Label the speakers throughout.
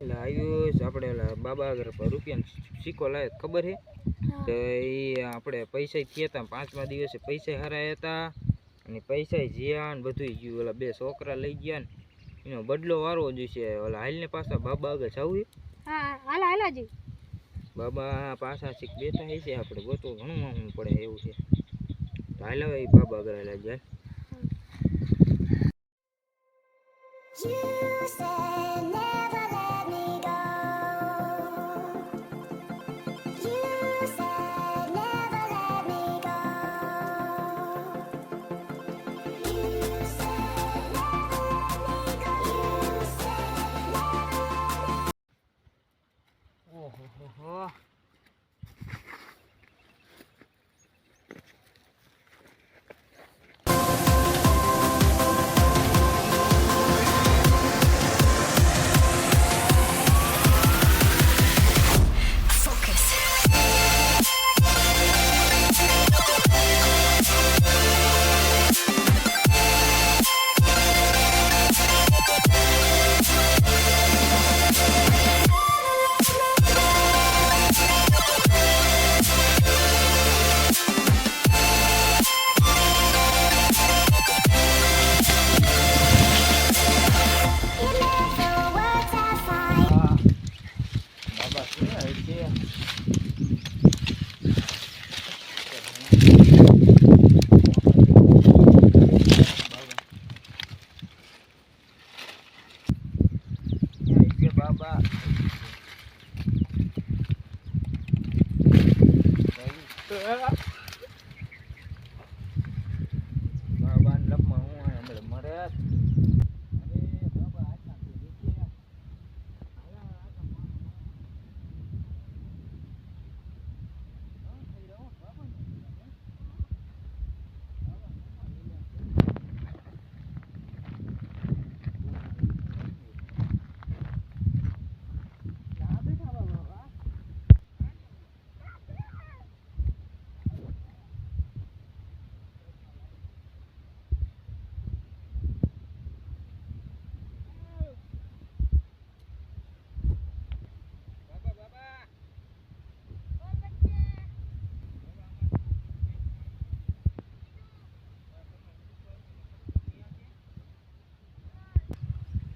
Speaker 1: આયુષ આપણે બાબા આગળ રૂપિયાનો સિક્કો લાવ્યો ખબર છે તો એ આપણે પૈસા થયા હતા 5મા દિવસે પૈસા હરાયા હતા અને પૈસા જ્યાં ને બધું ગયું. ઓલા 2 છોકરા લઈ ગયા ને એનો બદલો વારવો જોઈશે. ઓલા હાલને પાછા બાબા આગળ જવું.
Speaker 2: હા હાલ હાલાજી
Speaker 1: બાબા પાછા શીખ બેઠા છે. આપણે ગોતવું ઘણું મોંઘું પડે એવું છે. તો હાલ હવે બાબા આગળ હાલ જાય. ઓહો બાબા બાબા લપમાં હું હમણાં મરે.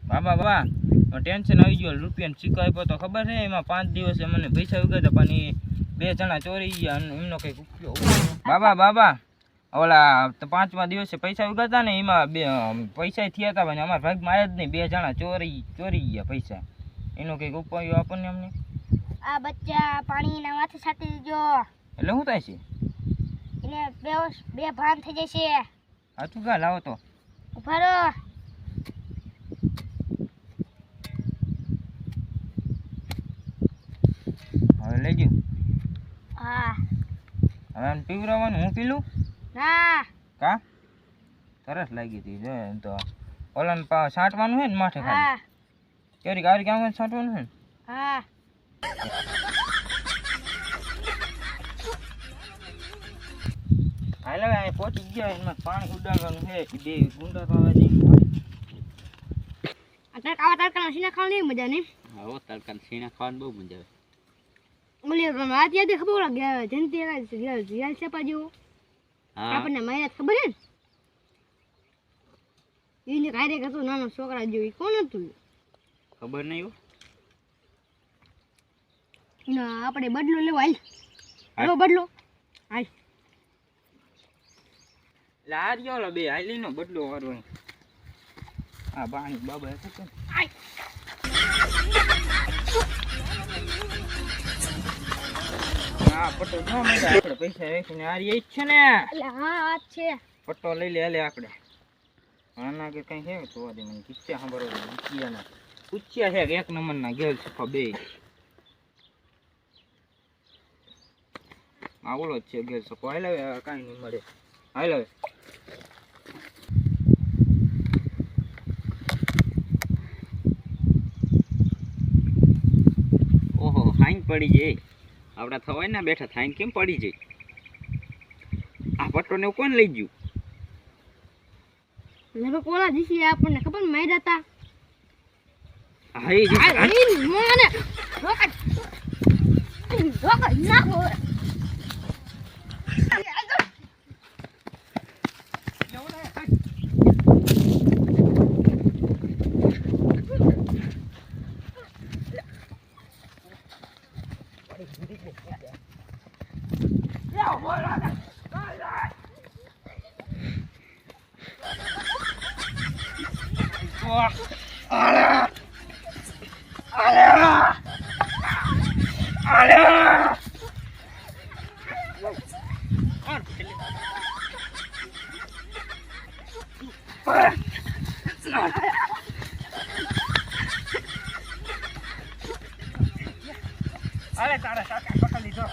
Speaker 1: બાબા બાબા ટેન્શન આવી ગયું. રૂપિયાનો સિક્કો આપ્યો તો ખબર છે એમાં 5 દિવસે મને પૈસા ઉગાડ્યા પણ એ 2 જણા ચોરી ગયા અને એમનો કંઈક ઉપયોગ. બાબા બાબા ઓલા 5મા દિવસે પૈસા ઉગાડતા ને એમાં પૈસા થયા હતા પણ અમારા ભાગમાં આવ્યા જ નહીં. 2 જણા ચોરી ગયા પૈસા. એનો કંઈક ઉપાય આપણને અમને.
Speaker 2: આ બચ્ચા પાણીના માથે છાંટી દીજો
Speaker 1: એટલે શું થાય છે?
Speaker 2: એને બે ભાન થઈ જશે.
Speaker 1: આ તું કા લાવો તો
Speaker 2: ઉભા રહો.
Speaker 1: હવે લઈ ગયું.
Speaker 2: હા
Speaker 1: હવે આમ પીવરાવાનું હું પીલું
Speaker 2: ના
Speaker 1: કા સરસ લાગી હતી. જો એમ તો ઓલાને છાંટવાનું છે ને માથે ખાલી.
Speaker 2: હા
Speaker 1: કેરી કારી કામ છાંટવાનું છે ને.
Speaker 2: હા
Speaker 1: હાલ હવે અહીં પહોંચી ગયા. એમાં પાણી ઉડાડવાનું છે. 2 ગુંડા તો આવે છે.
Speaker 2: આવા તડકાના સીના ખાવાની મજા નહીં.
Speaker 1: હા તડકાના સીણા ખાવાની બહુ મજા આવે.
Speaker 2: ઓલી વાત યાદ ખબર લાગે જંતી રિયલ છે પાછું. આપણને મારી ખબર હે ને એને કાયરે હતું નાનો છોકરા જેવી. કોણ હતું
Speaker 1: ખબર નહીં.
Speaker 2: ના આપણે બદલો લેવો. હાલ બદલો હાલ
Speaker 1: લારિયો 2 હાલીનો બદલો વાળો. આ પાણી બાબા હતું હા પટ્ટો ન મજા. આપણે પૈસા રાખીને આ રહી છે ને.
Speaker 2: હા વાત છે.
Speaker 1: પટ્ટો લઈ લે હાલે આપણે. આના કે કઈ છે તો દે મને કિચ્ચા સાંભળો. પૂછ્યા છે કે 1 નંબરના ગેલ છે 2. આ ઓલો જ છે ગેલ છે. હાલ હવે કાંઈ નહીં મળે. હાલ હવે ઓહો હાઈ પડી જાય. આપડા થવાય ના બેઠા થાઈને કેમ પડી જાય? આ પટ્ટોને કોણ લઈ ગયું?
Speaker 2: લગો કોલા દીસી આપણને ખબર માર્યા હતા.
Speaker 1: હાઈ જી
Speaker 2: આ ઈ મને રોકા નાખો
Speaker 1: અરે તારા કાકા પકડી લીધો